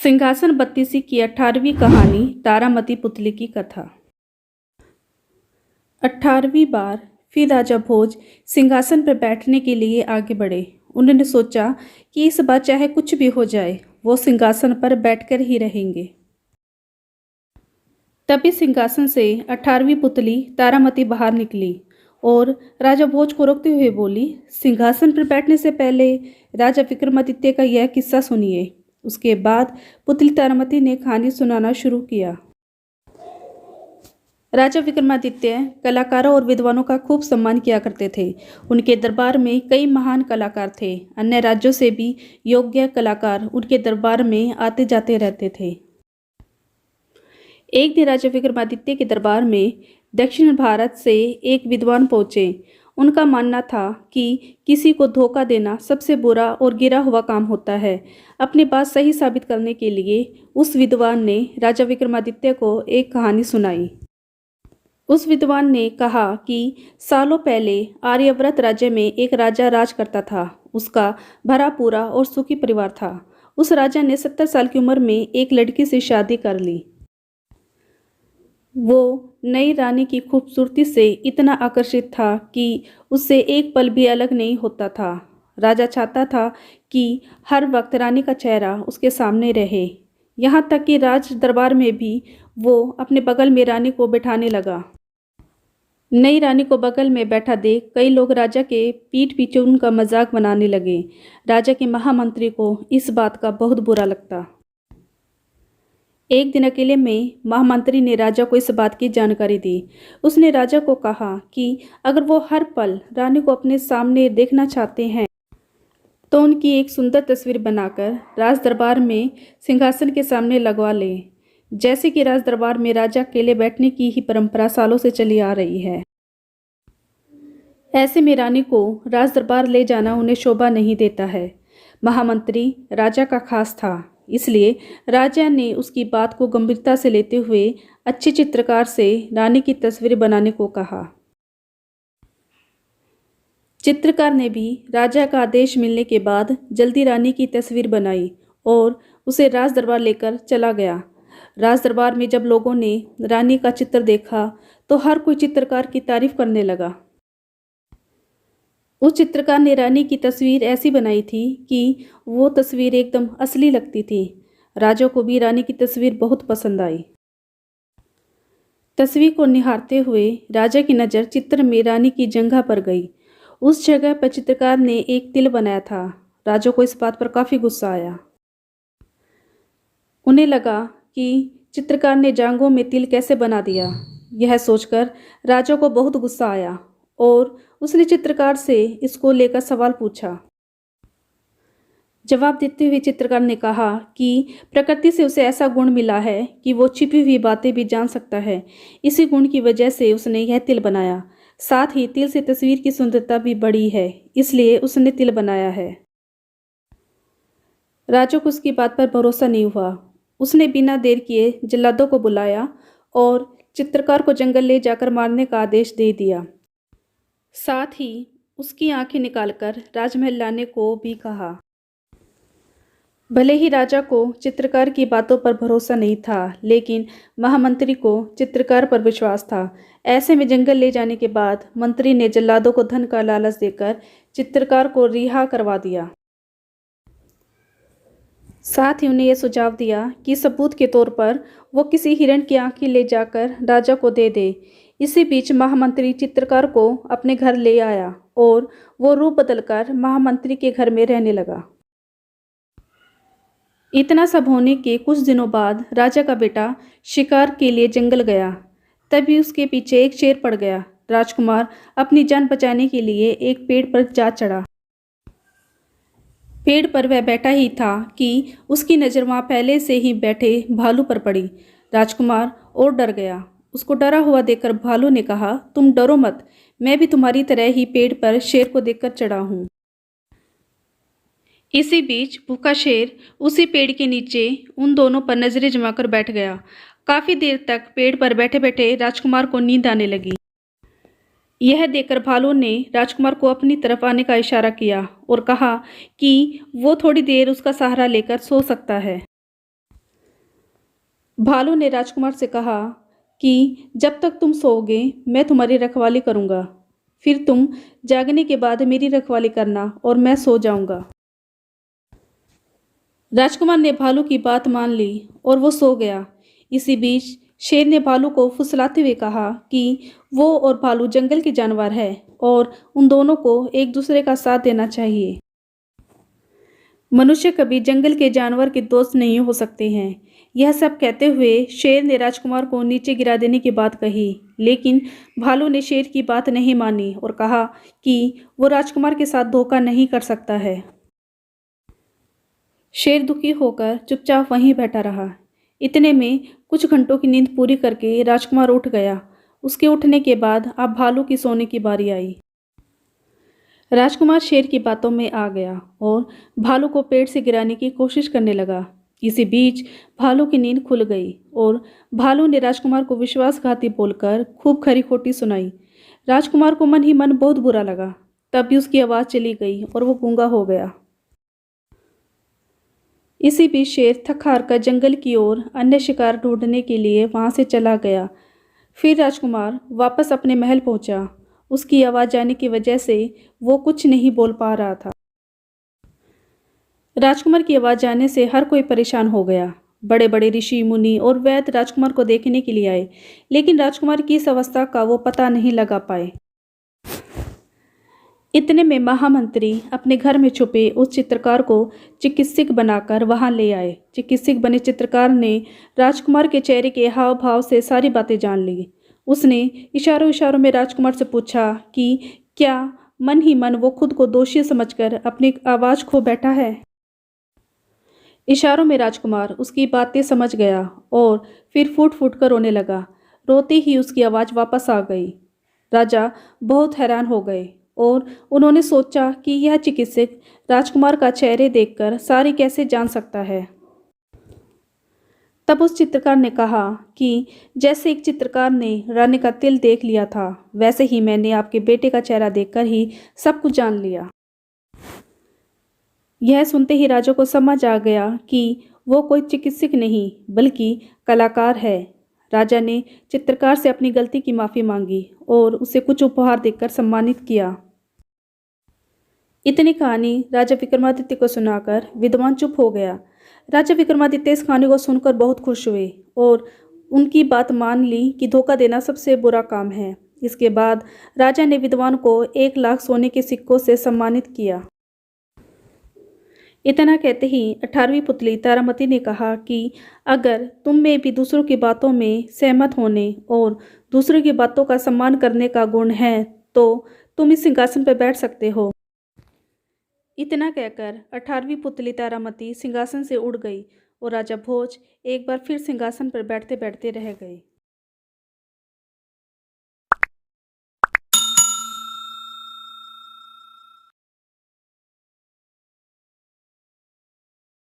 सिंहासन बत्तीसी की 18वीं कहानी तारामती पुतली की कथा। 18वीं बार फिर राजा भोज सिंहासन पर बैठने के लिए आगे बढ़े। उन्होंने सोचा कि इस बार चाहे कुछ भी हो जाए वो सिंहासन पर बैठकर ही रहेंगे। तभी सिंहासन से 18वीं पुतली तारामती बाहर निकली और राजा भोज को रोकते हुए बोली, सिंहासन पर बैठने से पहले राजा विक्रमादित्य का यह किस्सा सुनिए। उसके बाद पुतली तारामती ने कहानी सुनाना शुरू किया। राजा विक्रमादित्य कलाकारों और विद्वानों का खूब सम्मान किया करते थे। उनके दरबार में कई महान कलाकार थे। अन्य राज्यों से भी योग्य कलाकार उनके दरबार में आते जाते रहते थे। एक दिन राजा विक्रमादित्य के दरबार में दक्षिण भारत से एक विद्वान पहुंचे। उनका मानना था कि किसी को धोखा देना सबसे बुरा और गिरा हुआ काम होता है। अपनी बात सही साबित करने के लिए उस विद्वान ने राजा विक्रमादित्य को एक कहानी सुनाई। उस विद्वान ने कहा कि सालों पहले आर्यव्रत राज्य में एक राजा राज करता था। उसका भरा पूरा और सुखी परिवार था। उस राजा ने 70 साल की उम्र में एक लड़की से शादी कर ली। वो नई रानी की खूबसूरती से इतना आकर्षित था कि उससे एक पल भी अलग नहीं होता था। राजा चाहता था कि हर वक्त रानी का चेहरा उसके सामने रहे। यहाँ तक कि राज दरबार में भी वो अपने बगल में रानी को बैठाने लगा। नई रानी को बगल में बैठा देख कई लोग राजा के पीठ पीछे उनका मजाक बनाने लगे। राजा के महामंत्री को इस बात का बहुत बुरा लगता। एक दिन अकेले में महामंत्री ने राजा को इस बात की जानकारी दी। उसने राजा को कहा कि अगर वो हर पल रानी को अपने सामने देखना चाहते हैं तो उनकी एक सुंदर तस्वीर बनाकर राज दरबार में सिंहासन के सामने लगवा लें। जैसे कि राज दरबार में राजा अकेले बैठने की ही परंपरा सालों से चली आ रही है। ऐसे में रानी को राज दरबार ले जाना उन्हें शोभा नहीं देता है। महामंत्री राजा का खास था, इसलिए राजा ने उसकी बात को गंभीरता से लेते हुए अच्छे चित्रकार से रानी की तस्वीर बनाने को कहा। चित्रकार ने भी राजा का आदेश मिलने के बाद जल्दी रानी की तस्वीर बनाई और उसे राज दरबार लेकर चला गया। राज दरबार में जब लोगों ने रानी का चित्र देखा तो हर कोई चित्रकार की तारीफ करने लगा। उस चित्रकार ने रानी की तस्वीर ऐसी बनाई थी कि वो तस्वीर एकदम असली लगती थी। राजा को भी रानी की तस्वीर बहुत पसंद आई। तस्वीर को निहारते हुए राजा की नज़र चित्र में रानी की जगह पर गई। उस जगह पर चित्रकार ने एक तिल बनाया था। राजा को इस बात पर काफ़ी गुस्सा आया। उन्हें लगा कि चित्रकार ने जांघों में तिल कैसे बना दिया। यह सोचकर राजा को बहुत गुस्सा आया और उसने चित्रकार से इसको लेकर सवाल पूछा। जवाब देते हुए चित्रकार ने कहा कि प्रकृति से उसे ऐसा गुण मिला है कि वो छिपी हुई बातें भी जान सकता है। इसी गुण की वजह से उसने यह तिल बनाया। साथ ही तिल से तस्वीर की सुंदरता भी बढ़ी है, इसलिए उसने तिल बनाया है। राजा को उसकी बात पर भरोसा नहीं हुआ। उसने बिना देर किए जल्लादों को बुलाया और चित्रकार को जंगल ले जाकर मारने का आदेश दे दिया। साथ ही उसकी आंखें निकालकर राजमहल लाने को भी कहा। भले ही राजा को चित्रकार की बातों पर भरोसा नहीं था, लेकिन महामंत्री को चित्रकार पर विश्वास था। ऐसे में जंगल ले जाने के बाद मंत्री ने जल्लादों को धन का लालच देकर चित्रकार को रिहा करवा दिया। साथ ही उन्हें यह सुझाव दिया कि सबूत के तौर पर वो किसी हिरण की आंखें ले जाकर राजा को दे दे। इसी बीच महामंत्री चित्रकार को अपने घर ले आया और वो रूप बदलकर महामंत्री के घर में रहने लगा। इतना सब होने के कुछ दिनों बाद राजा का बेटा शिकार के लिए जंगल गया। तभी उसके पीछे एक शेर पड़ गया। राजकुमार अपनी जान बचाने के लिए एक पेड़ पर जा चढ़ा। पेड़ पर वह बैठा ही था कि उसकी नज़र वहाँ पहले से ही बैठे भालू पर पड़ी। राजकुमार और डर गया। उसको डरा हुआ देखकर भालू ने कहा, तुम डरो मत, मैं भी तुम्हारी तरह ही पेड़ पर शेर को देखकर चढ़ा हूँ। इसी बीच भूखा शेर उसी पेड़ के नीचे उन दोनों पर नजरें जमाकर बैठ गया। काफ़ी देर तक पेड़ पर बैठे बैठे राजकुमार को नींद आने लगी। यह देखकर भालू ने राजकुमार को अपनी तरफ आने का इशारा किया और कहा कि वो थोड़ी देर उसका सहारा लेकर सो सकता है। भालू ने राजकुमार से कहा कि जब तक तुम सोओगे मैं तुम्हारी रखवाली करूँगा, फिर तुम जागने के बाद मेरी रखवाली करना और मैं सो जाऊँगा। राजकुमार ने भालू की बात मान ली और वो सो गया। इसी बीच शेर ने भालू को फुसलाते हुए कहा कि वो और भालू जंगल के जानवर है और उन दोनों को एक दूसरे का साथ देना चाहिए। मनुष्य कभी जंगल के जानवर के दोस्त नहीं हो सकते हैं। यह सब कहते हुए शेर ने राजकुमार को नीचे गिरा देने की बात कही, लेकिन भालू ने शेर की बात नहीं मानी और कहा कि वो राजकुमार के साथ धोखा नहीं कर सकता है। शेर दुखी होकर चुपचाप वहीं बैठा रहा। इतने में कुछ घंटों की नींद पूरी करके राजकुमार उठ गया। उसके उठने के बाद अब भालू की सोने की बारी आई। राजकुमार शेर की बातों में आ गया और भालू को पेड़ से गिराने की कोशिश करने लगा। इसी बीच भालू की नींद खुल गई और भालू ने राजकुमार को विश्वासघाती बोलकर खूब खरी खोटी सुनाई। राजकुमार को मन ही मन बहुत बुरा लगा। तभी उसकी आवाज़ चली गई और वो गूंगा हो गया। इसी बीच शेर थक हार कर जंगल की ओर अन्य शिकार ढूंढने के लिए वहां से चला गया। फिर राजकुमार वापस अपने महल पहुंचा। उसकी आवाज़ जाने की वजह से वो कुछ नहीं बोल पा रहा था। राजकुमार की आवाज़ जाने से हर कोई परेशान हो गया। बड़े बड़े ऋषि मुनि और वैद्य राजकुमार को देखने के लिए आए, लेकिन राजकुमार की इस अवस्था का वो पता नहीं लगा पाए। इतने में महामंत्री अपने घर में छुपे उस चित्रकार को चिकित्सक बनाकर वहां ले आए। चिकित्सक बने चित्रकार ने राजकुमार के चेहरे के हाव भाव से सारी बातें जान ली। उसने इशारों इशारों में राजकुमार से पूछा कि क्या मन ही मन वो खुद को दोषी समझकर अपनी आवाज़ खो बैठा है। इशारों में राजकुमार उसकी बातें समझ गया और फिर फूट फूट कर रोने लगा। रोते ही उसकी आवाज़ वापस आ गई। राजा बहुत हैरान हो गए और उन्होंने सोचा कि यह चिकित्सक राजकुमार का चेहरे देखकर सारी कैसे जान सकता है। तब उस चित्रकार ने कहा कि जैसे एक चित्रकार ने रानी का तिल देख लिया था, वैसे ही मैंने आपके बेटे का चेहरा देखकर ही सब कुछ जान लिया। यह सुनते ही राजा को समझ आ गया कि वो कोई चिकित्सक नहीं बल्कि कलाकार है। राजा ने चित्रकार से अपनी गलती की माफ़ी मांगी और उसे कुछ उपहार देकर सम्मानित किया। इतनी कहानी राजा विक्रमादित्य को सुनाकर विद्वान चुप हो गया। राजा विक्रमादित्य इस कहानी को सुनकर बहुत खुश हुए और उनकी बात मान ली कि धोखा देना सबसे बुरा काम है। इसके बाद राजा ने विद्वान को 1 लाख सोने के सिक्कों से सम्मानित किया। इतना कहते ही 18वीं पुतली तारामती ने कहा कि अगर तुम में भी दूसरों की बातों में सहमत होने और दूसरों की बातों का सम्मान करने का गुण है तो तुम इस सिंहासन पर बैठ सकते हो। इतना कहकर 18वीं पुतली तारामती सिंहासन से उड़ गई और राजा भोज एक बार फिर सिंहासन पर बैठते बैठते रह गए।